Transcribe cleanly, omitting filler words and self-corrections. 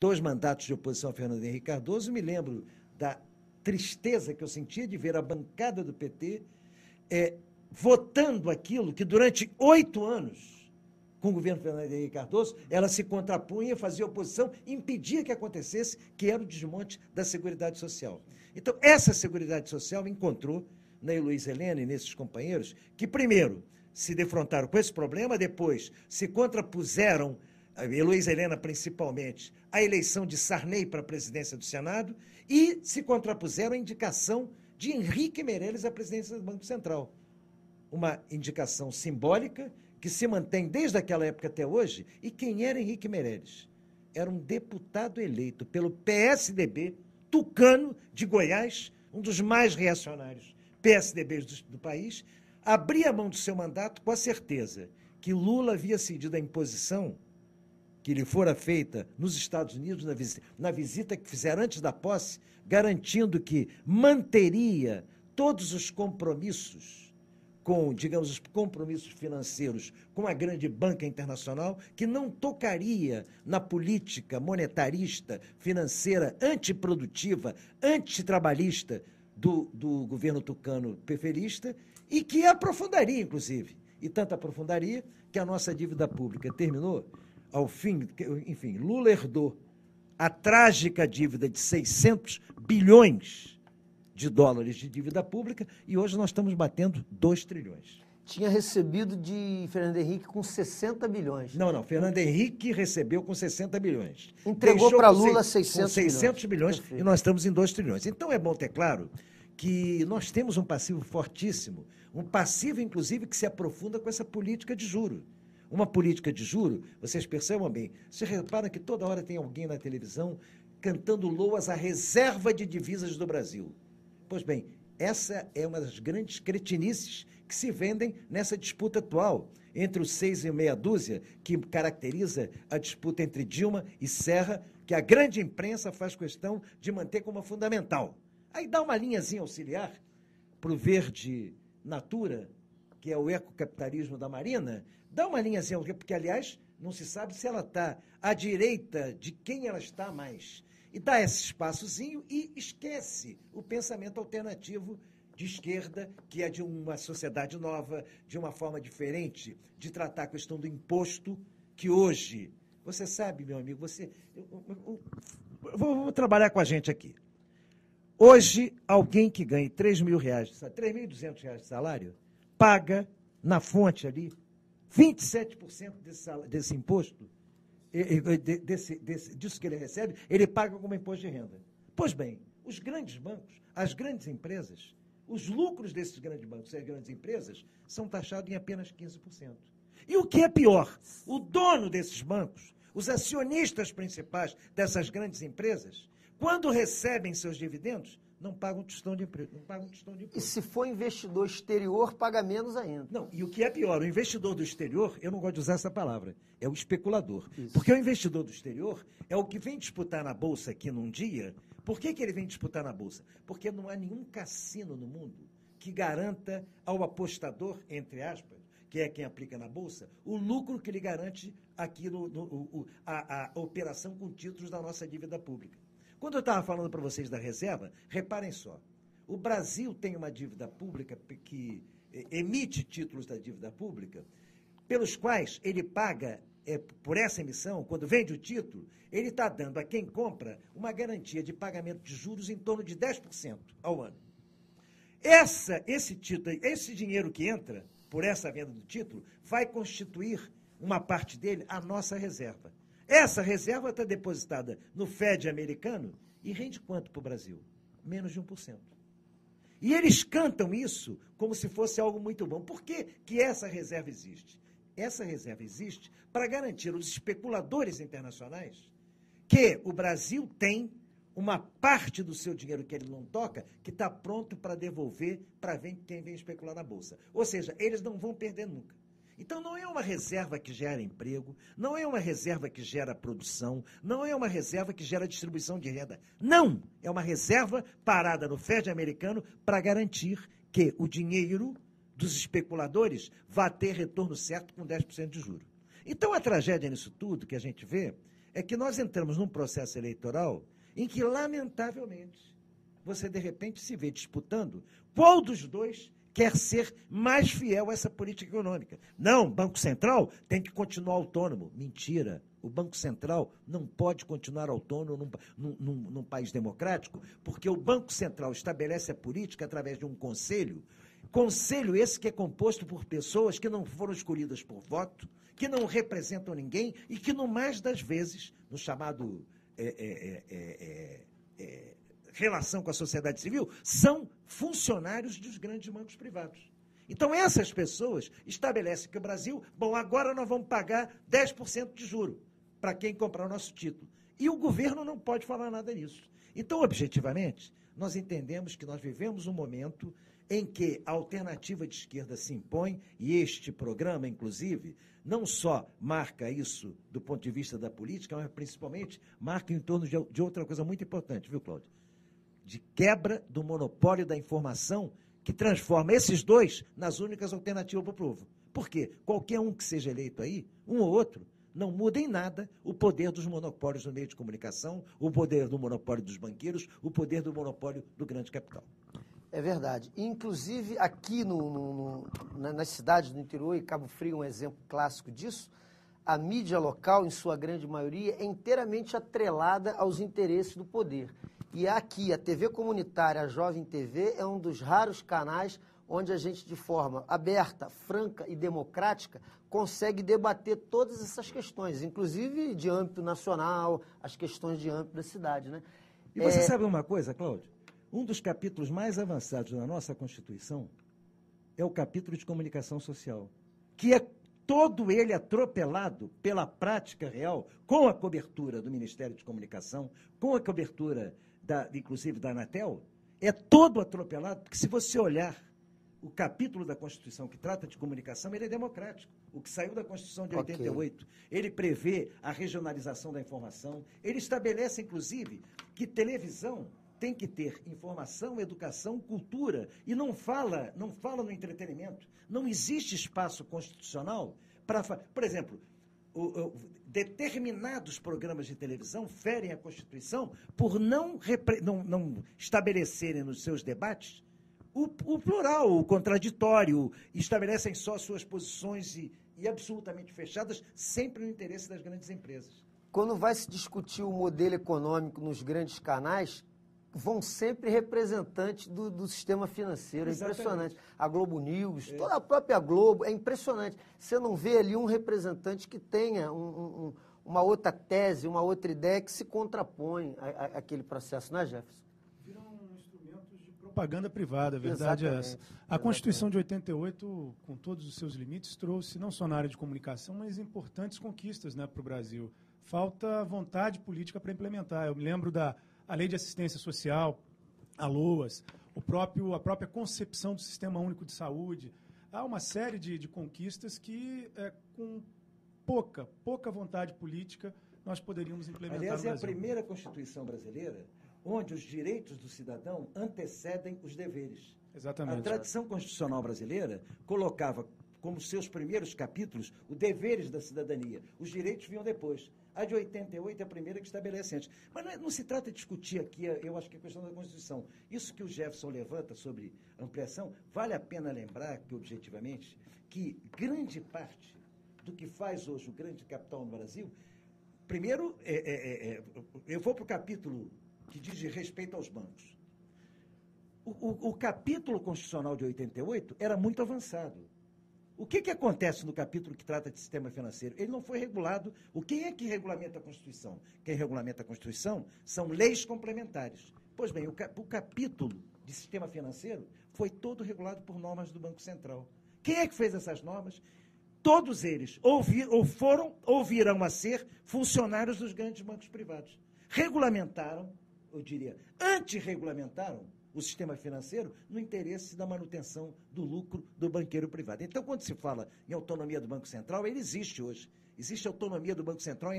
2 mandatos de oposição a Fernando Henrique Cardoso, me lembro da tristeza que eu sentia de ver a bancada do PT votando aquilo que durante 8 anos, com o governo Fernando Henrique Cardoso, ela se contrapunha, fazia oposição, impedia que acontecesse, que era o desmonte da Seguridade Social. Então, essa Seguridade Social encontrou na Heloísa Helena e nesses companheiros que, primeiro, se defrontaram com esse problema, depois se contrapuseram, a Heloísa Helena principalmente, a eleição de Sarney para a presidência do Senado e se contrapuseram à indicação de Henrique Meirelles à presidência do Banco Central. Uma indicação simbólica que se mantém desde aquela época até hoje. E quem era Henrique Meirelles? Era um deputado eleito pelo PSDB, tucano de Goiás, um dos mais reacionários PSDBs do país, abria mão do seu mandato com a certeza que Lula havia cedido a imposição que lhe fora feita nos Estados Unidos, na visita que fizeram antes da posse, garantindo que manteria todos os compromissos com, digamos, os compromissos financeiros com a grande banca internacional, que não tocaria na política monetarista, financeira, antiprodutiva, antitrabalhista do governo tucano pefelista, e que aprofundaria, inclusive. E tanto aprofundaria que a nossa dívida pública terminou ao fim, enfim, Lula herdou a trágica dívida de 600 bilhões de dólares de dívida pública e hoje nós estamos batendo 2 trilhões. Tinha recebido de Fernando Henrique com 60 bilhões. Não, Fernando Henrique recebeu com 60 bilhões. Entregou para Lula 600 bilhões e nós estamos em 2 trilhões. Então é bom ter claro que nós temos um passivo fortíssimo, um passivo, inclusive, que se aprofunda com essa política de juro. Uma política de juro, vocês percebam bem, você repara que toda hora tem alguém na televisão cantando loas à reserva de divisas do Brasil. Pois bem, essa é uma das grandes cretinices que se vendem nessa disputa atual, entre os 6 e meia dúzia, que caracteriza a disputa entre Dilma e Serra, que a grande imprensa faz questão de manter como fundamental. Aí dá uma linhazinha auxiliar para o verde natura, que é o ecocapitalismo da Marina, dá uma linhazinha, porque, aliás, não se sabe se ela está à direita de quem ela está mais. E dá esse espaçozinho e esquece o pensamento alternativo de esquerda, que é de uma sociedade nova, de uma forma diferente de tratar a questão do imposto, que hoje, você sabe, meu amigo, vou trabalhar com a gente aqui. Hoje, alguém que ganhe R$3.200 de salário, paga na fonte ali 27% desse imposto, disso que ele recebe, ele paga como imposto de renda. Pois bem, os grandes bancos, as grandes empresas, os lucros desses grandes bancos e as grandes empresas são taxados em apenas 15%. E o que é pior, o dono desses bancos, os acionistas principais dessas grandes empresas, quando recebem seus dividendos, não pagam tostão de imposto. E se for investidor exterior, paga menos ainda. Não, e o que é pior, o investidor do exterior, eu não gosto de usar essa palavra, é o especulador. Isso. Porque o investidor do exterior é o que vem disputar na Bolsa aqui num dia. Por que ele vem disputar na Bolsa? Porque não há nenhum cassino no mundo que garanta ao apostador, entre aspas, que é quem aplica na Bolsa, o lucro que lhe garante aqui a operação com títulos da nossa dívida pública. Quando eu estava falando para vocês da reserva, reparem só, o Brasil tem uma dívida pública que emite títulos da dívida pública, pelos quais ele paga, por essa emissão, quando vende o título, ele está dando a quem compra uma garantia de pagamento de juros em torno de 10% ao ano. Esse dinheiro que entra por essa venda do título vai constituir uma parte dele a nossa reserva. Essa reserva está depositada no Fed americano e rende quanto para o Brasil? Menos de 1%. E eles cantam isso como se fosse algo muito bom. Por que essa reserva existe? Essa reserva existe para garantir aos especuladores internacionais que o Brasil tem uma parte do seu dinheiro que ele não toca, que está pronto para devolver para quem vem especular na Bolsa. Ou seja, eles não vão perder nunca. Então, não é uma reserva que gera emprego, não é uma reserva que gera produção, não é uma reserva que gera distribuição de renda. Não! É uma reserva parada no Fed americano para garantir que o dinheiro dos especuladores vá ter retorno certo com 10% de juros. Então, a tragédia nisso tudo que a gente vê é que nós entramos num processo eleitoral em que, lamentavelmente, você, de repente, se vê disputando qual dos dois quer ser mais fiel a essa política econômica. Não, o Banco Central tem que continuar autônomo. Mentira. O Banco Central não pode continuar autônomo num país democrático, porque o Banco Central estabelece a política através de um conselho. Conselho esse que é composto por pessoas que não foram escolhidas por voto, que não representam ninguém e que, no mais das vezes, no chamado relação com a sociedade civil, são funcionários dos grandes bancos privados. Então, essas pessoas estabelecem que o Brasil, bom, agora nós vamos pagar 10% de juro para quem comprar o nosso título. E o governo não pode falar nada nisso. Então, objetivamente, nós entendemos que nós vivemos um momento em que a alternativa de esquerda se impõe, e este programa, inclusive, não só marca isso do ponto de vista da política, mas principalmente marca em torno de outra coisa muito importante, viu, Cláudio? De quebra do monopólio da informação, que transforma esses dois nas únicas alternativas para o povo. Por quê? Qualquer um que seja eleito aí, um ou outro, não muda em nada o poder dos monopólios no meio de comunicação, o poder do monopólio dos banqueiros, o poder do monopólio do grande capital. É verdade. Inclusive, aqui nas cidades do interior, e Cabo Frio é um exemplo clássico disso, a mídia local, em sua grande maioria, é inteiramente atrelada aos interesses do poder. E aqui, a TV comunitária, a Jovem TV, é um dos raros canais onde a gente, de forma aberta, franca e democrática, consegue debater todas essas questões, inclusive de âmbito nacional, as questões de âmbito da cidade, né? E você sabe uma coisa, Cláudio? Um dos capítulos mais avançados da nossa Constituição é o capítulo de comunicação social, que é todo ele atropelado pela prática real, com a cobertura do Ministério de Comunicação, com a cobertura, inclusive, da Anatel, é todo atropelado, porque se você olhar o capítulo da Constituição que trata de comunicação, ele é democrático. O que saiu da Constituição de 88, ele prevê a regionalização da informação, ele estabelece, inclusive, que televisão tem que ter informação, educação, cultura, e não fala no entretenimento. Não existe espaço constitucional para... Por exemplo, determinados programas de televisão ferem a Constituição por não estabelecerem nos seus debates o plural, o contraditório, estabelecem só suas posições e absolutamente fechadas, sempre no interesse das grandes empresas. Quando vai se discutir o modelo econômico nos grandes canais, vão sempre representantes do sistema financeiro. É impressionante. A Globo News, toda a própria Globo, é impressionante. Você não vê ali um representante que tenha uma outra tese, uma outra ideia que se contrapõe àquele processo, né, Jefferson? Viram instrumentos de propaganda privada, a verdade é essa. A Constituição de 88, com todos os seus limites, trouxe não só na área de comunicação, mas importantes conquistas, né, para o Brasil. Falta vontade política para implementar. Eu me lembro da Lei de Assistência Social, a LOAS, a própria concepção do Sistema Único de Saúde. Há uma série de conquistas que, com pouca vontade política, nós poderíamos implementar no Brasil. Aliás, é a primeira Constituição brasileira onde os direitos do cidadão antecedem os deveres. Exatamente. A tradição constitucional brasileira colocava como seus primeiros capítulos os deveres da cidadania. Os direitos vinham depois. A de 88 é a primeira que estabelece antes. Mas não se trata de discutir aqui, eu acho que é a questão da Constituição. Isso que o Jefferson levanta sobre ampliação, vale a pena lembrar que, objetivamente, que grande parte do que faz hoje o grande capital no Brasil, primeiro, eu vou para o capítulo que diz respeito aos bancos. O capítulo constitucional de 88 era muito avançado. O que acontece no capítulo que trata de sistema financeiro? Ele não foi regulado. Quem é que regulamenta a Constituição? Quem regulamenta a Constituição são leis complementares. Pois bem, o capítulo de sistema financeiro foi todo regulado por normas do Banco Central. Quem é que fez essas normas? Todos eles foram ou virão a ser funcionários dos grandes bancos privados. Regulamentaram, eu diria, antirregulamentaram o sistema financeiro no interesse da manutenção do lucro do banqueiro privado. Então, quando se fala em autonomia do Banco Central, ele existe hoje. Existe autonomia do Banco Central